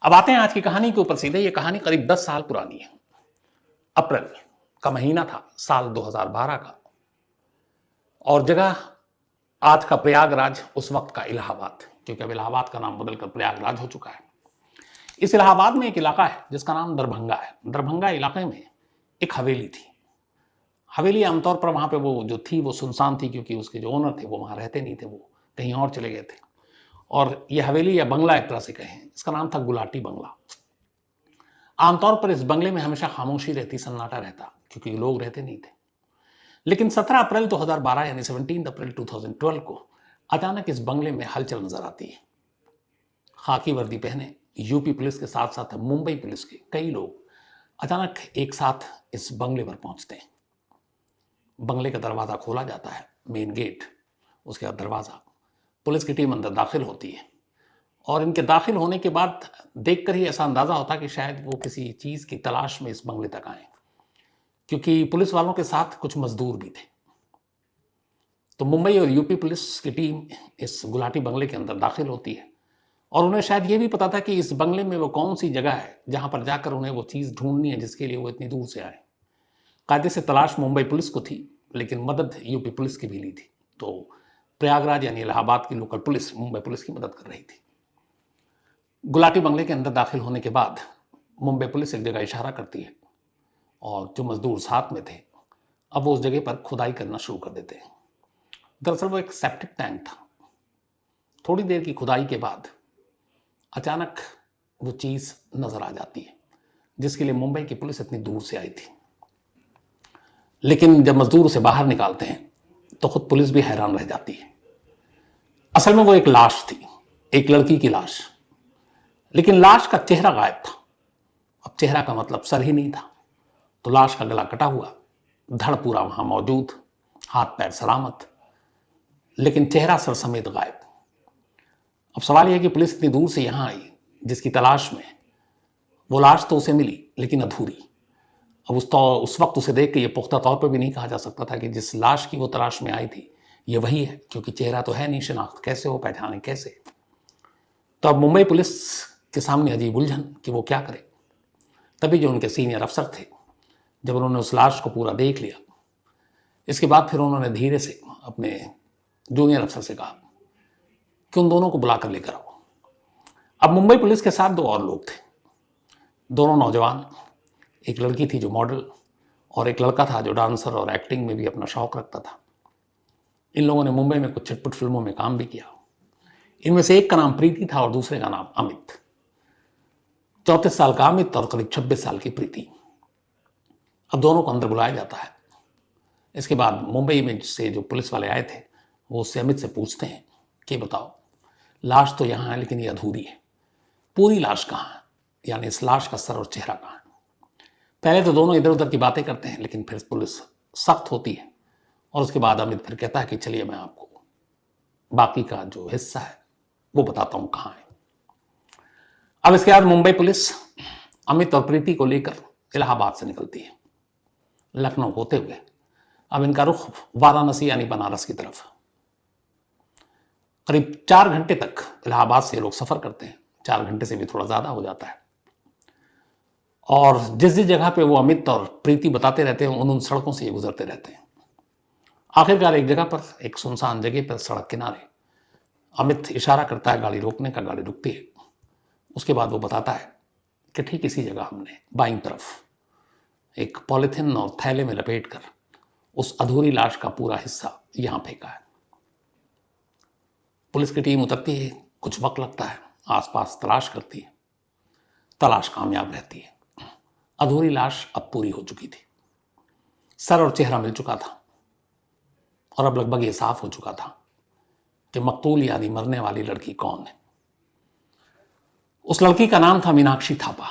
अब आते हैं आज की कहानी के ऊपर सीधे। ये कहानी करीब 10 साल पुरानी है। अप्रैल का महीना था, साल 2012 का, और जगह आज का प्रयागराज, उस वक्त का इलाहाबाद, क्योंकि अब इलाहाबाद का नाम बदलकर प्रयागराज हो चुका है। इस इलाहाबाद में एक इलाका है जिसका नाम दरभंगा है। दरभंगा इलाके में एक हवेली थी। हवेली आमतौर पर वहां पे वो जो थी वो सुनसान थी, क्योंकि उसके जो ओनर थे वो वहां रहते नहीं थे, वो कहीं और चले गए थे। और ये हवेली या बंगला एक तरह से कहें, इसका नाम था गुलाटी बंगला। आमतौर पर इस बंगले में हमेशा खामोशी रहती, सन्नाटा रहता, क्योंकि लोग रहते नहीं थे। लेकिन 17 अप्रैल 2012 यानी 17 अप्रैल 2012 को अचानक इस बंगले में हलचल नजर आती है। खाकी वर्दी पहने यूपी पुलिस के साथ साथ मुंबई पुलिस के कई लोग अचानक एक साथ इस बंगले पर पहुंचते हैं। बंगले का दरवाजा खोला जाता है, मेन गेट, उसके बाद दरवाजा। पुलिस की टीम अंदर दाखिल होती है और इनके दाखिल होने के बाद देखकर ही ऐसा अंदाजा होता कि शायद वो किसी चीज की तलाश में इस बंगले तक आए, क्योंकि पुलिस वालों के साथ कुछ मजदूर भी थे। तो मुंबई और यूपी पुलिस की टीम इस गुलाटी बंगले के अंदर दाखिल होती है और उन्हें शायद ये भी पता था कि इस बंगले में वो कौन सी जगह है जहां पर जाकर उन्हें वो चीज ढूंढनी है जिसके लिए वो इतनी दूर से आए। कायदे से तलाश मुंबई पुलिस को थी, लेकिन मदद यूपी पुलिस की भी ली थी। तो प्रयागराज यानी इलाहाबाद की लोकल पुलिस मुंबई पुलिस की मदद कर रही थी। गुलाटी बंगले के अंदर दाखिल होने के बाद मुंबई पुलिस एक जगह इशारा करती है और जो मजदूर साथ में थे अब वो उस जगह पर खुदाई करना शुरू कर देते हैं। दरअसल वो एक सेप्टिक टैंक था। थोड़ी देर की खुदाई के बाद अचानक वो चीज नजर आ जाती है जिसके लिए मुंबई की पुलिस इतनी दूर से आई थी। लेकिन जब मजदूर उसे बाहर निकालते हैं तो खुद पुलिस भी हैरान रह जाती है। असल में वो एक लाश थी, एक लड़की की लाश। लेकिन लाश का चेहरा गायब था। अब चेहरा का मतलब सर ही नहीं था, तो लाश का गला कटा हुआ, धड़ पूरा वहां मौजूद, हाथ पैर सलामत, लेकिन चेहरा सर समेत गायब। अब सवाल यह है कि पुलिस इतनी दूर से यहां आई जिसकी तलाश में, वो लाश तो उसे मिली लेकिन अधूरी। अब उस वक्त उसे देख के ये पुख्ता तौर पर भी नहीं कहा जा सकता था कि जिस लाश की वो तलाश में आई थी ये वही है, क्योंकि चेहरा तो है नहीं, शिनाख्त कैसे हो, पहचाने कैसे। तो अब मुंबई पुलिस के सामने अजीब उलझन कि वो क्या करे। तभी जो उनके सीनियर अफसर थे, जब उन्होंने उस लाश को पूरा देख लिया, इसके बाद फिर उन्होंने धीरे से अपने जूनियर अफसर से कहा कि उन दोनों को बुलाकर लेकर आओ। अब मुंबई पुलिस के साथ दो और लोग थे, दोनों नौजवान। एक लड़की थी जो मॉडल और एक लड़का था जो डांसर और एक्टिंग में भी अपना शौक रखता था। इन लोगों ने मुंबई में कुछ छिटपुट फिल्मों में काम भी किया। इनमें से एक का नाम प्रीति था और दूसरे का नाम अमित। 34 साल का अमित और करीब 26 साल की प्रीति। अब दोनों को अंदर बुलाया जाता है। इसके बाद मुंबई में से जो पुलिस वाले आए थे वो उससे अमित से पूछते हैं कि बताओ, लाश तो यहां है लेकिन ये अधूरी है, पूरी लाश कहां है, यानी इस लाश का सर और चेहरा कहां है। पहले तो दोनों इधर उधर की बातें करते हैं, लेकिन फिर पुलिस सख्त होती है और उसके बाद अमित फिर कहता है कि चलिए मैं आपको बाकी का जो हिस्सा है वो बताता हूं कहां है। अब इसके बाद मुंबई पुलिस अमित और प्रीति को लेकर इलाहाबाद से निकलती है, लखनऊ होते हुए। अब इनका रुख वाराणसी यानी बनारस की तरफ। करीब 4 घंटे तक इलाहाबाद से लोग सफर करते हैं, 4 घंटे से भी थोड़ा ज्यादा हो जाता है। और जिस जिस जगह पे वो अमित और प्रीति बताते रहते हैं उन सड़कों से ये गुजरते रहते हैं। आखिरकार एक जगह पर, एक सुनसान जगह पर सड़क किनारे अमित इशारा करता है गाड़ी रोकने का, गाड़ी रुकती है। उसके बाद वो बताता है कि ठीक इसी जगह हमने बाईं तरफ एक पॉलिथीन और थैले में लपेटकर उस अधूरी लाश का पूरा हिस्सा यहां फेंका है। पुलिस की टीम उतरती है, कुछ वक्त लगता है, आसपास तलाश करती है, तलाश कामयाब रहती है। अधूरी लाश अब पूरी हो चुकी थी, सर और चेहरा मिल चुका था और अब लगभग ये साफ हो चुका था कि मकतूल यानी मरने वाली लड़की कौन है। उस लड़की का नाम था मीनाक्षी थापा।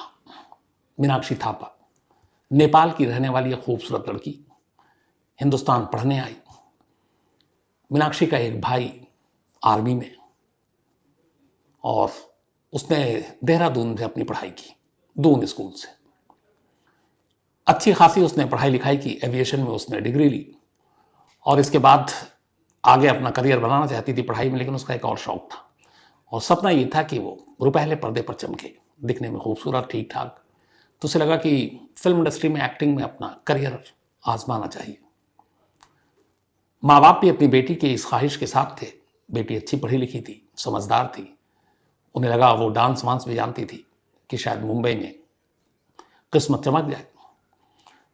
मीनाक्षी थापा नेपाल की रहने वाली एक खूबसूरत लड़की, हिंदुस्तान पढ़ने आई। मीनाक्षी का एक भाई आर्मी में, और उसने देहरादून से अपनी पढ़ाई की, दून स्कूल से। अच्छी खासी उसने पढ़ाई लिखाई की, एविएशन में उसने डिग्री ली और इसके बाद आगे अपना करियर बनाना चाहती थी पढ़ाई में, लेकिन उसका एक और शौक था और सपना ये था कि वो रुपहले पर्दे पर चमके, दिखने में खूबसूरत, ठीक ठाक। तो उसे लगा कि फिल्म इंडस्ट्री में, एक्टिंग में अपना करियर आजमाना चाहिए। माँ बाप भी अपनी बेटी की इस ख्वाहिश के साथ थे। बेटी अच्छी पढ़ी लिखी थी, समझदार थी। उन्हें लगा, वो डांस वांस भी जानती थी, कि शायद मुंबई में किस्मत चमक जाए।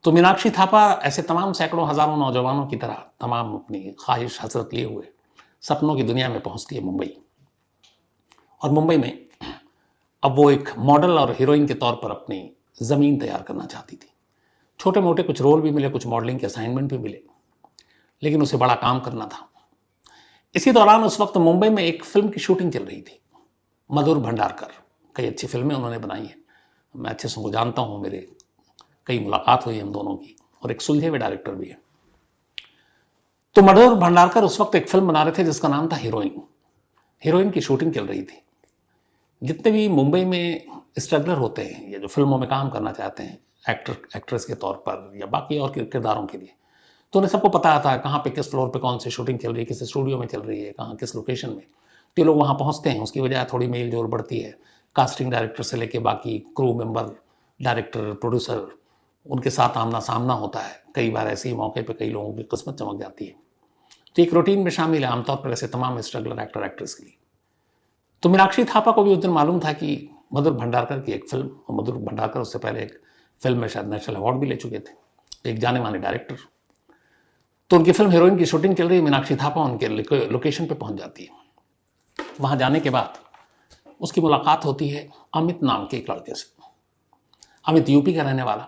तो मीनाक्षी थापा ऐसे तमाम सैकड़ों हजारों नौजवानों की तरह तमाम अपनी ख्वाहिश हसरत लिए हुए सपनों की दुनिया में पहुंचती है मुंबई। और मुंबई में अब वो एक मॉडल और हीरोइन के तौर पर अपनी ज़मीन तैयार करना चाहती थी। छोटे मोटे कुछ रोल भी मिले, कुछ मॉडलिंग के असाइनमेंट भी मिले, लेकिन उसे बड़ा काम करना था। इसी दौरान उस वक्त मुंबई में एक फिल्म की शूटिंग चल रही थी। मधुर भंडारकर, कई अच्छी फिल्में उन्होंने बनाई हैं, मैं अच्छे से उनको जानता हूँ, मेरे कई मुलाकात हुई हम दोनों की, और एक सुलझे हुए डायरेक्टर भी है। तो मधुर भंडारकर उस वक्त एक फिल्म बना रहे थे जिसका नाम था हीरोइन। हीरोइन की शूटिंग चल रही थी। जितने भी मुंबई में स्ट्रगलर होते हैं या जो फिल्मों में काम करना चाहते हैं एक्टर एक्ट्रेस के तौर पर या बाकी और किरदारों के लिए, तो उन्हें सबको पता था कहाँ पे किस फ्लोर पे कौन सी शूटिंग चल रही है, किस स्टूडियो में चल रही है, कहाँ किस लोकेशन में। तो लोग वहाँ पहुँचते हैं, उसकी वजह थोड़ी मेल जोल बढ़ती है। कास्टिंग डायरेक्टर से लेके बाकी क्रू मेंबर, डायरेक्टर, प्रोड्यूसर, उनके साथ आमना सामना होता है। कई बार ऐसे ही मौके पर कई लोगों की किस्मत चमक जाती है। तो एक रूटीन में शामिल है आमतौर पर ऐसे तमाम स्ट्रगलर एक्टर एक्ट्रेस के लिए। तो मीनाक्षी थापा को भी उस दिन मालूम था कि मधुर भंडारकर की एक फिल्म, और मधुर भंडारकर उससे पहले एक फिल्म में शायद नेशनल अवार्ड भी ले चुके थे, एक जाने माने डायरेक्टर। तो उनकी फिल्म हीरोइन की शूटिंग चल रही है। मीनाक्षी थापा उनके लोकेशन पे पहुंच जाती है। वहां जाने के बाद उसकी मुलाकात होती है अमित नाम के एक लड़के से। अमित यूपी का रहने वाला।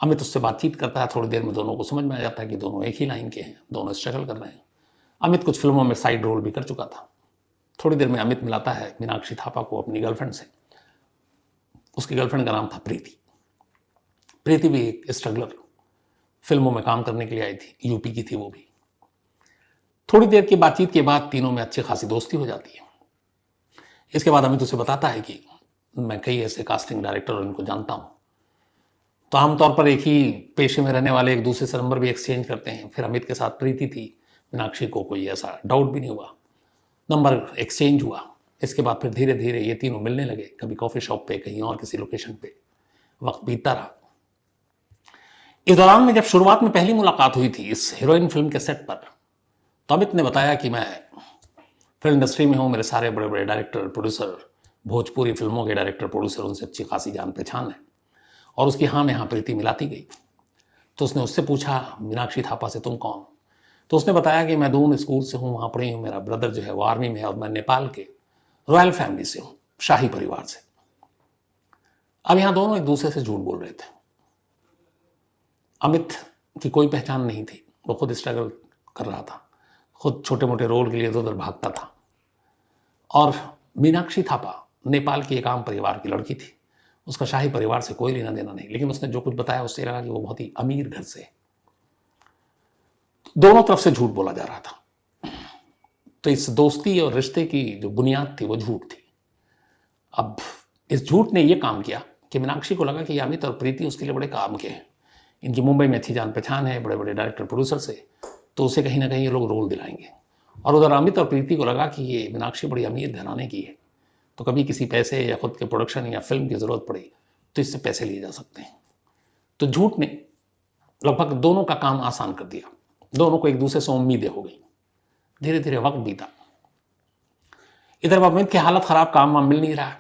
अमित उससे बातचीत करता है, थोड़ी देर में दोनों को समझ में आ जाता है कि दोनों एक ही लाइन के हैं, दोनों स्ट्रगल कर रहे हैं। अमित कुछ फिल्मों में साइड रोल भी कर चुका था। थोड़ी देर में अमित मिलाता है मीनाक्षी थापा को अपनी गर्लफ्रेंड से। उसकी गर्लफ्रेंड का नाम था प्रीति। प्रीति भी एक स्ट्रगलर, फिल्मों में काम करने के लिए आई थी, यूपी की थी वो भी। थोड़ी देर की बातचीत के बाद तीनों में अच्छी खासी दोस्ती हो जाती है। इसके बाद अमित उसे बताता है कि मैं कई ऐसे कास्टिंग डायरेक्टर और इनको जानता हूं। तो आमतौर पर एक ही पेशे में रहने वाले एक दूसरे से नंबर भी एक्सचेंज करते हैं। फिर अमित के साथ प्रीति थी, मीनाक्षी को कोई ऐसा डाउट भी नहीं हुआ, नंबर एक्सचेंज हुआ। इसके बाद फिर धीरे धीरे ये तीनों मिलने लगे, कभी कॉफी शॉप पे, कहीं और किसी लोकेशन पे। वक्त बीतता रहा। इस दौरान में जब शुरुआत में पहली मुलाकात हुई थी इस हीरोइन फिल्म के सेट पर, तो अमित ने बताया कि मैं फिल्म इंडस्ट्री में हूँ, मेरे सारे बड़े बड़े डायरेक्टर, प्रोड्यूसर, भोजपुरी फिल्मों के डायरेक्टर, प्रोड्यूसर, उनसे अच्छी खासी जान पहचान है। और उसकी हाँ में हाँ प्रीति मिलाती गई। तो उसने उससे पूछा, मीनाक्षी थापा से तुम कौन? तो उसने बताया कि मैं दून स्कूल से हूँ, वहाँ पढ़ी हूँ, मेरा ब्रदर जो है वो आर्मी में है, और मैं नेपाल के रॉयल फैमिली से हूँ, शाही परिवार से। अब यहाँ दोनों एक दूसरे से झूठ बोल रहे थे। अमित की कोई पहचान नहीं थी, वो खुद स्ट्रगल कर रहा था, खुद छोटे मोटे रोल के लिए इधर उधर भागता था। और मीनाक्षी थापा नेपाल की एक आम परिवार की लड़की थी, उसका शाही परिवार से कोई लेना देना नहीं, लेकिन उसने जो कुछ बताया उससे लगा कि वो बहुत ही अमीर घर से है। दोनों तरफ से झूठ बोला जा रहा था। तो इस दोस्ती और रिश्ते की जो बुनियाद थी वो झूठ थी। अब इस झूठ ने ये काम किया कि मीनाक्षी को लगा कि अमित और प्रीति उसके लिए बड़े काम के हैं, इनकी मुंबई में अच्छी जान पहचान है बड़े बड़े डायरेक्टर प्रोड्यूसर से, तो उसे कहीं ना कहीं ये लोग रोल दिलाएंगे। और उधर अमित और प्रीति को लगा कि ये मीनाक्षी बड़ी अमीर घराने की है, तो कभी किसी पैसे या खुद के प्रोडक्शन या फिल्म की ज़रूरत पड़ी तो इससे पैसे लिए जा सकते हैं। तो झूठ ने लगभग दोनों का काम आसान कर दिया। दोनों को एक दूसरे से उम्मीदें हो गई। धीरे धीरे वक्त बीता। इधर अमित की हालत खराब, काम वाम मिल नहीं रहा,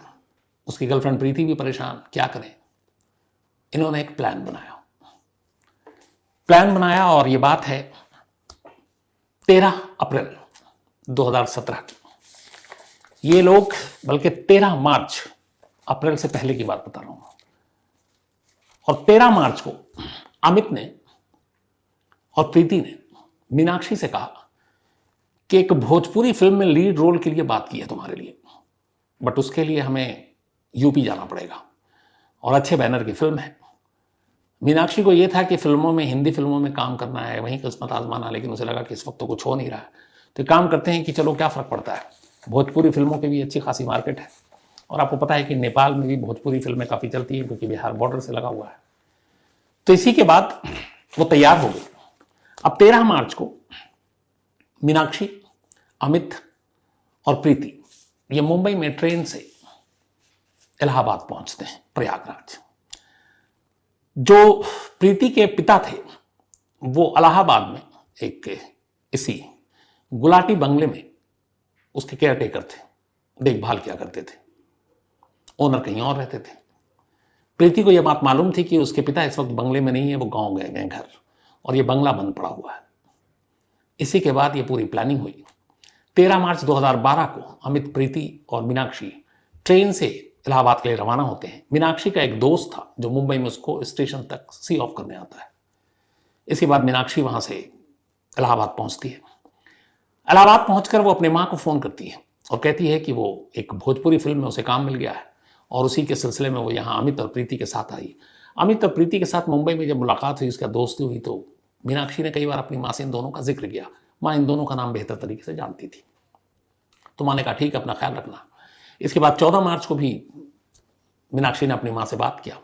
उसकी गर्लफ्रेंड प्रीति भी परेशान, क्या करें। इन्होंने एक प्लान बनाया और ये बात है 13 अप्रैल 2017 की। ये लोग, बल्कि 13 मार्च, अप्रैल से पहले की बात बता रहा हूं, और 13 मार्च को अमित ने और प्रीति ने मीनाक्षी से कहा कि एक भोजपुरी फिल्म में लीड रोल के लिए बात की है तुम्हारे लिए, बट उसके लिए हमें यूपी जाना पड़ेगा, और अच्छे बैनर की फिल्म है। मीनाक्षी को यह था कि फिल्मों में, हिंदी फिल्मों में काम करना है, वहीं किस्मत आजमाना, लेकिन उसे लगा कि इस वक्त तो कुछ हो नहीं रहा है, तो काम करते हैं कि चलो क्या फ़र्क पड़ता है, भोजपुरी फिल्मों की भी अच्छी खासी मार्केट है, और आपको पता है कि नेपाल में भी भोजपुरी फिल्में काफ़ी चलती हैं क्योंकि बिहार बॉर्डर से लगा हुआ है। तो इसी के बाद वो तैयार हो गई। अब 13 मार्च को मीनाक्षी, अमित और प्रीति ये मुंबई में ट्रेन से इलाहाबाद पहुंचते हैं, प्रयागराज। जो प्रीति के पिता थे वो इलाहाबाद में एक इसी गुलाटी बंगले में उसके केयर टेकर थे, देखभाल किया करते थे। ओनर कहीं और रहते थे। प्रीति को यह बात मालूम थी कि उसके पिता इस वक्त बंगले में नहीं है, वो गांव गए हैं घर, और ये बंगला बंद पड़ा हुआ है। इसी के बाद ये पूरी प्लानिंग हुई। 13 मार्च 2012 को अमित, प्रीति और मीनाक्षी ट्रेन से इलाहाबाद के लिए रवाना होते हैं। मीनाक्षी का एक दोस्त था जो मुंबई में उसको स्टेशन तक सी ऑफ करने आता है। इसके बाद मीनाक्षी वहां से इलाहाबाद पहुंचती है। इलाहाबाद पहुंचकर वो अपने मां को फोन करती है और कहती है कि वो एक भोजपुरी फिल्म में उसे काम मिल गया है, और उसी के सिलसिले में वो यहाँ अमित और प्रीति के साथ आई। अमित और प्रीति के साथ मुंबई में जब मुलाकात हुई, उसका दोस्ती हुई, तो मीनाक्षी ने कई बार अपनी माँ से इन दोनों का जिक्र किया। माँ इन दोनों का नाम बेहतर तरीके से जानती थी। तो माँ ने कहा ठीक है, अपना ख्याल रखना। इसके बाद 14 मार्च को भी मीनाक्षी ने अपनी माँ से बात किया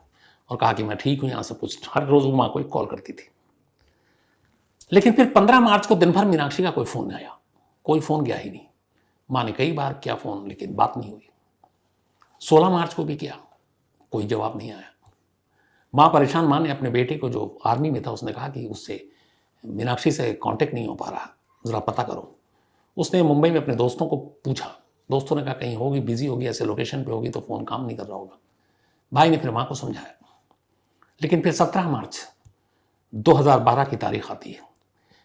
और कहा कि मैं ठीक हूँ, यहाँ सब कुछ। हर रोज वो माँ को एक कॉल करती थी। लेकिन फिर 15 मार्च को दिन भर मीनाक्षी का कोई फोन नहीं आया, कोई फोन गया ही नहीं। माँ ने कई बार किया फोन, लेकिन बात नहीं हुई। 16 मार्च को भी किया, कोई जवाब नहीं आया। माँ परेशान। माँ ने अपने बेटे को, जो आर्मी में था, उसने कहा कि उससे मीनाक्षी से कांटेक्ट नहीं हो पा रहा, ज़रा पता करो। उसने मुंबई में अपने दोस्तों को पूछा। दोस्तों ने कहा कहीं होगी, बिजी होगी, ऐसे लोकेशन पे होगी तो फ़ोन काम नहीं कर रहा होगा। भाई ने फिर माँ को समझाया। लेकिन फिर 17 मार्च 2012 की तारीख आती है।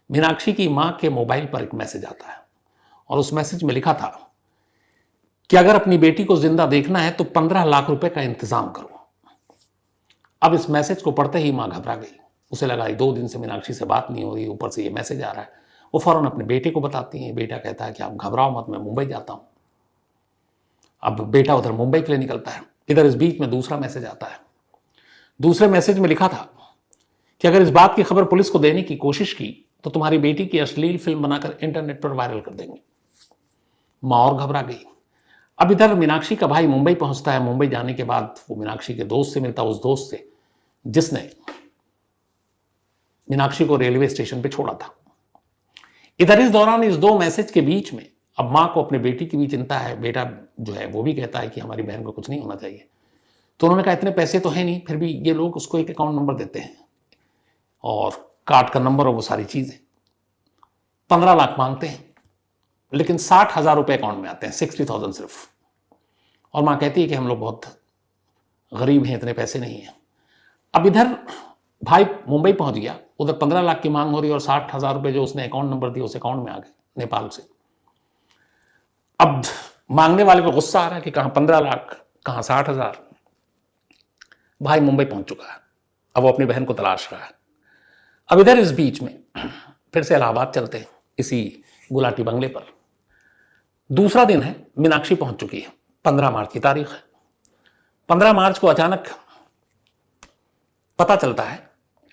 मीनाक्षी की माँ के मोबाइल पर एक मैसेज आता है, और उस मैसेज में लिखा था कि अगर अपनी बेटी को जिंदा देखना है तो 15 लाख रुपए का इंतजाम करो। अब इस मैसेज को पढ़ते ही माँ घबरा गई। उसे लगा 2 दिन से मीनाक्षी से बात नहीं हो रही, ऊपर से ये मैसेज आ रहा है। वो फौरन अपने बेटे को बताती हैं। बेटा कहता है कि आप घबराओ मत, मैं मुंबई जाता हूं। अब बेटा उधर मुंबई के लिए निकलता है। इधर इस बीच में दूसरा मैसेज आता है। दूसरे मैसेज में लिखा था कि अगर इस बात की खबर पुलिस को देने की कोशिश की तो तुम्हारी बेटी की अश्लील फिल्म बनाकर इंटरनेट पर वायरल कर देंगे। माँ और घबरा गई। अब इधर मीनाक्षी का भाई मुंबई पहुंचता है। मुंबई जाने के बाद वो मीनाक्षी के दोस्त से मिलता, उस दोस्त से जिसने मीनाक्षी को रेलवे स्टेशन पे छोड़ा था। इधर इस दौरान इस 2 मैसेज के बीच में अब माँ को अपने बेटी की भी चिंता है। बेटा जो है वो भी कहता है कि हमारी बहन को कुछ नहीं होना चाहिए। तो उन्होंने कहा इतने पैसे तो है नहीं, फिर भी ये लोग उसको एक अकाउंट नंबर देते हैं और कार्ड का नंबर और वो सारी चीजें। 15 लाख मांगते हैं, लेकिन 60,000 रुपए अकाउंट में आते हैं, 60,000 सिर्फ। और माँ कहती है कि हम लोग बहुत गरीब हैं, इतने पैसे नहीं हैं। अब इधर भाई मुंबई पहुंच गया, उधर 15 लाख की मांग हो रही है और 60,000 रुपए जो उसने अकाउंट नंबर दिया उस अकाउंट में आ गए नेपाल से। अब मांगने वाले को गुस्सा आ रहा है कि कहां 15 लाख, कहां 60,000। भाई मुंबई पहुंच चुका है, अब वो अपनी बहन को तलाश रहा है। अब इधर इस बीच में फिर से इलाहाबाद चलते हैं, इसी गुलाटी बंगले पर। दूसरा दिन है, मीनाक्षी पहुंच चुकी है। 15 मार्च की तारीख है। 15 मार्च को अचानक पता चलता है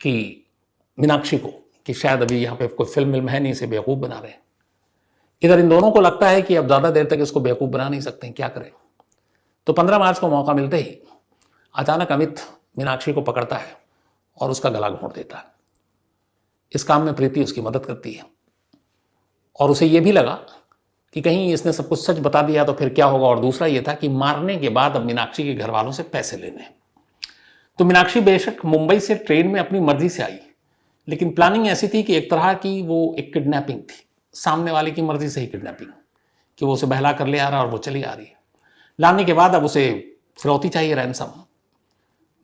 कि मीनाक्षी को कि शायद अभी यहाँ पे कोई फिल्म है नहीं, इसे बेवकूफ़ बना रहे हैं। इधर इन दोनों को लगता है कि अब ज़्यादा देर तक इसको बेवकूफ़ बना नहीं सकते हैं, क्या करें। तो 15 मार्च को मौका मिलते ही अचानक अमित मीनाक्षी को पकड़ता है और उसका गला घोंट देता है। इस काम में प्रीति उसकी मदद करती है, और उसे यह भी लगा कि कहीं इसने सब कुछ सच बता दिया तो फिर क्या होगा। और दूसरा यह था कि मारने के बाद अब मीनाक्षी के घर वालों से पैसे लेने। तो मीनाक्षी बेशक मुंबई से ट्रेन में अपनी मर्जी से आई, लेकिन प्लानिंग ऐसी थी कि एक तरह की वो एक किडनैपिंग थी, सामने वाले की मर्जी से ही किडनैपिंग, कि वो उसे बहला कर ले आ रहा है और वो चली आ रही है। लाने के बाद अब उसे फिरौती चाहिए, रैंसम।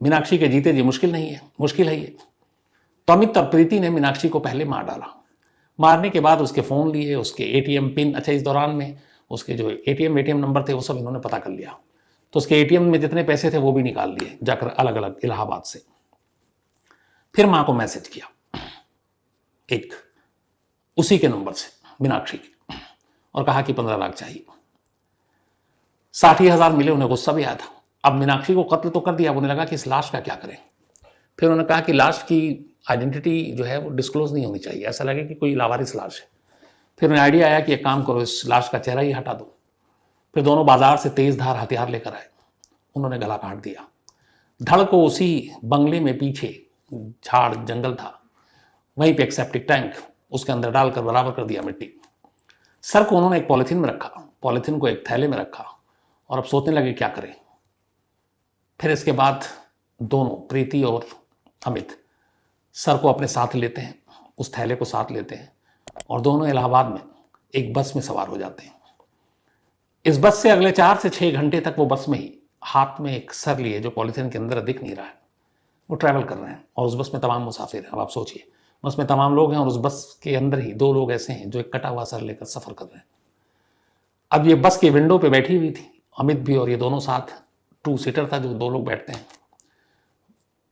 मीनाक्षी के जीते जी मुश्किल है ये। तो अमित और प्रीति ने मीनाक्षी को पहले मार डाला। मारने के बाद उसके फ़ोन लिए, उसके एटीएम पिन, अच्छा इस दौरान में उसके जो एटीएम नंबर थे वो सब इन्होंने पता कर लिया। तो उसके एटीएम में जितने पैसे थे वो भी निकाल लिए जाकर अलग अलग इलाहाबाद से। फिर माँ को मैसेज किया एक, उसी के नंबर से, मीनाक्षी के, और कहा कि 15 लाख चाहिए। 60,000 मिले। उन्हें गुस्सा भी आया था। अब मीनाक्षी को कत्ल तो कर दिया, उन्हें लगा कि इस लाश का क्या करें। फिर उन्होंने कहा कि लाश की आइडेंटिटी जो है वो डिस्क्लोज नहीं होनी चाहिए, ऐसा लगे कि कोई लावारिस लाश है। फिर उन्हें आइडिया आया कि एक काम करो, इस लाश का चेहरा ही हटा दो। फिर दोनों बाजार से तेज धार हथियार लेकर आए। उन्होंने गला काट दिया। धड़ को उसी बंगले में पीछे झाड़ जंगल था, वहीं पे एक सेप्टिक टैंक, उसके अंदर डालकर बराबर कर दिया मिट्टी। सर को उन्होंने एक पॉलिथीन में रखा, पॉलिथीन को एक थैले में रखा, और अब सोचने लगे क्या करें। फिर इसके बाद दोनों प्रीति और अमित सर को अपने साथ लेते हैं, उस थैले को साथ लेते हैं और दोनों इलाहाबाद में एक बस में सवार हो जाते हैं। इस बस से अगले 4 से 6 घंटे तक वो बस में ही हाथ में एक सर लिए जो पॉलिथीन के अंदर दिख नहीं रहा है, वो ट्रैवल कर रहे हैं और उस बस में तमाम मुसाफिर हैं। अब आप सोचिए, बस में तमाम लोग हैं और उस बस के अंदर ही 2 लोग ऐसे हैं जो एक कटा हुआ सर लेकर सफर कर रहे हैं। अब ये बस की विंडो पे बैठी हुई थी अमित भी और ये दोनों साथ, 2 सीटर था जो 2 लोग बैठते हैं।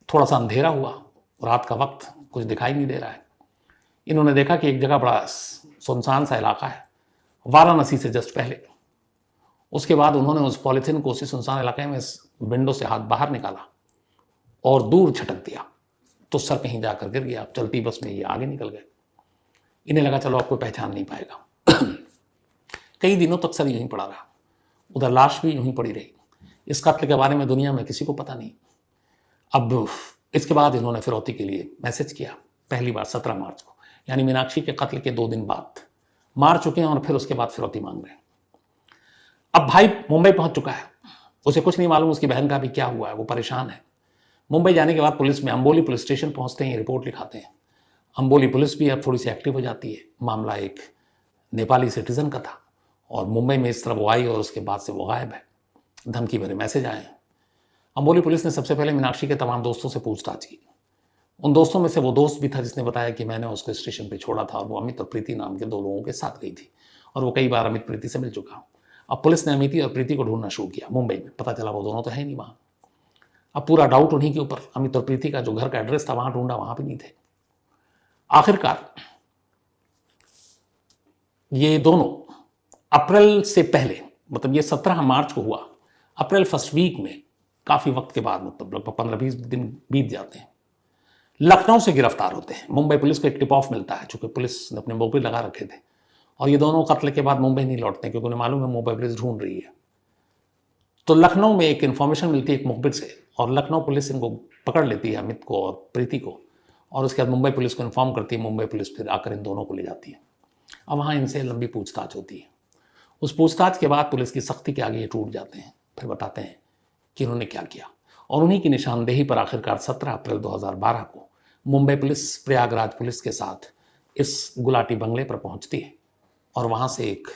थोड़ा सा अंधेरा हुआ, रात का वक्त, कुछ दिखाई नहीं दे रहा है। इन्होंने देखा कि एक जगह बड़ा सुनसान सा इलाका है, वाराणसी से जस्ट पहले। उसके बाद उन्होंने उस पॉलिथीन को उसी सुनसान इलाके में विंडो से हाथ बाहर निकाला और दूर झटक दिया, तो सर कहीं जाकर गिर गया। चलती बस में ये आगे निकल गए। इन्हें लगा चलो आपको पहचान नहीं पाएगा। कई दिनों तक सर यूं ही पड़ा रहा, उधर लाश भी यूं ही पड़ी रही। इस कत्ल के बारे में दुनिया में किसी को पता नहीं। अब इसके बाद इन्होंने फिरौती के लिए मैसेज किया, पहली बार 17 मार्च को, यानी मीनाक्षी के कत्ल के 2 दिन बाद मार चुके हैं और फिर उसके बाद फिरौती मांग रहे हैं। अब भाई मुंबई पहुंच चुका है, उसे कुछ नहीं मालूम उसकी बहन का भी क्या हुआ है, वो परेशान है। मुंबई जाने के बाद पुलिस में अंबोली पुलिस स्टेशन पहुंचते हैं, रिपोर्ट लिखाते हैं। अंबोली पुलिस भी अब थोड़ी सी एक्टिव हो जाती है। मामला एक नेपाली सिटीजन का था और मुंबई में इस तरह वो आई और उसके बाद से वो गायब है। धमकी भरे मैसेज आए हैं। अंबोली पुलिस ने सबसे पहले मीनाक्षी के तमाम दोस्तों से पूछताछ की। उन दोस्तों में से वो दोस्त भी था जिसने बताया कि मैंने उसको स्टेशन पे छोड़ा था और वो अमित और प्रीति नाम के 2 लोगों के साथ गई थी और वो कई बार अमित प्रीति से मिल चुका। अब पुलिस ने अमित और प्रीति को ढूंढना शुरू किया मुंबई में। पता चला वो दोनों तो है नहीं वहाँ। अब पूरा डाउट उन्हीं के ऊपर। अमित और प्रीति का जो घर का एड्रेस था वहां ढूंढा, वहां भी नहीं थे। आखिरकार ये दोनों अप्रैल से पहले, मतलब ये 17 मार्च को हुआ, अप्रैल फर्स्ट वीक में काफी वक्त के बाद, मतलब लगभग 15-20 दिन बीत जाते हैं, लखनऊ से गिरफ्तार होते हैं। मुंबई पुलिस को एक टिप ऑफ मिलता है, चूंकि पुलिस ने अपने मोबाइल लगा रखे थे और ये दोनों कत्ल के बाद मुंबई नहीं लौटते क्योंकि उन्हें मालूम है मुंबई पुलिस ढूंढ रही है। तो लखनऊ में एक इन्फॉर्मेशन मिलती है एक मुखबिर से और लखनऊ पुलिस इनको पकड़ लेती है, अमित को और प्रीति को, और उसके बाद मुंबई पुलिस को इन्फॉर्म करती है। मुंबई पुलिस फिर आकर इन दोनों को ले जाती है। अब वहाँ इनसे लंबी पूछताछ होती है। उस पूछताछ के बाद पुलिस की सख्ती के आगे ये टूट जाते हैं, फिर बताते हैं कि उन्होंने क्या किया। और उन्हीं की निशानदेही पर आखिरकार 17 अप्रैल 2012 को मुंबई पुलिस प्रयागराज पुलिस के साथ इस गुलाटी बंगले पर पहुंचती है और वहाँ से एक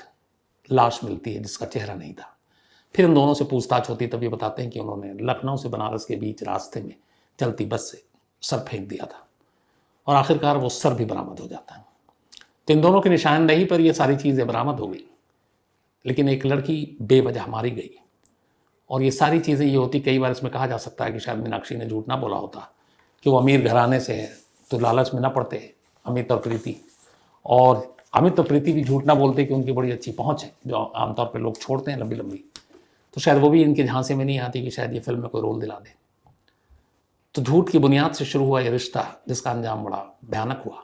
लाश मिलती है जिसका चेहरा नहीं था। फिर इन दोनों से पूछताछ होती, तब ये बताते हैं कि उन्होंने लखनऊ से बनारस के बीच रास्ते में चलती बस से सर फेंक दिया था और आखिरकार वो सर भी बरामद हो जाता है। तो इन दोनों की निशानदेही पर ये सारी चीज़ें बरामद हो गई, लेकिन एक लड़की बेवजह मारी गई। और ये सारी चीज़ें ये होती, कई बार इसमें कहा जा सकता है कि शायद मीनाक्षी ने झूठ ना बोला होता कि वो अमीर घराने से है तो लालच में ना पड़ते अमित और प्रीति, और अमित और प्रीति भी झूठ ना बोलते कि उनकी बड़ी अच्छी पहुंच है जो आमतौर पर लोग छोड़ते हैं लंबी लंबी, तो शायद वो भी इनके झांसे में नहीं आती कि शायद ये फिल्म में कोई रोल दिला दे। तो झूठ की बुनियाद से शुरू हुआ ये रिश्ता जिसका अंजाम बड़ा भयानक हुआ।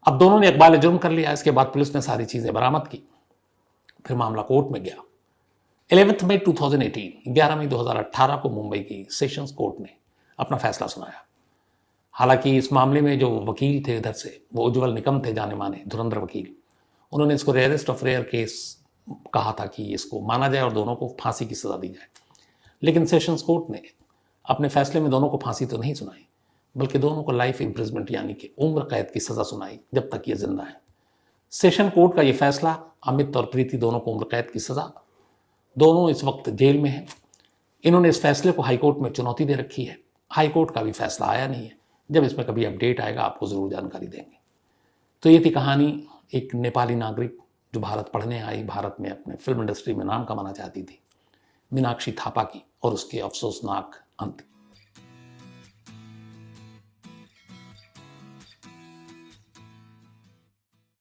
अब दोनों ने इकबाल जुर्म कर लिया। इसके बाद पुलिस ने सारी चीज़ें बरामद की। फिर मामला कोर्ट में गया। 11 मई 2018, 11 मई 2018 को मुंबई की सेशंस कोर्ट ने अपना फैसला सुनाया। हालांकि इस मामले में जो वकील थे इधर से, वो उज्ज्वल निकम थे, जाने माने धुरंधर वकील। उन्होंने इसको रेयरेस्ट ऑफ रेयर केस कहा था कि इसको माना जाए और दोनों को फांसी की सज़ा दी जाए। लेकिन सेशंस कोर्ट ने अपने फैसले में दोनों को फांसी तो नहीं सुनाई, बल्कि दोनों को लाइफ इम्प्रिजमेंट यानी कि उम्र कैद की सज़ा सुनाई जब तक ये जिंदा है। सेशन कोर्ट का ये फैसला, अमित और प्रीति दोनों को उम्र कैद की सज़ा, दोनों इस वक्त जेल में हैं। इन्होंने इस फैसले को हाईकोर्ट में चुनौती दे रखी है। हाईकोर्ट का भी फैसला आया नहीं है। जब इसमें कभी अपडेट आएगा आपको ज़रूर जानकारी देंगे। तो ये थी कहानी एक नेपाली नागरिक जो भारत पढ़ने आई, भारत में अपने फिल्म इंडस्ट्री में नाम कमाना चाहती थी, मीनाक्षी थापा की, और उसके अफसोसनाक अंत।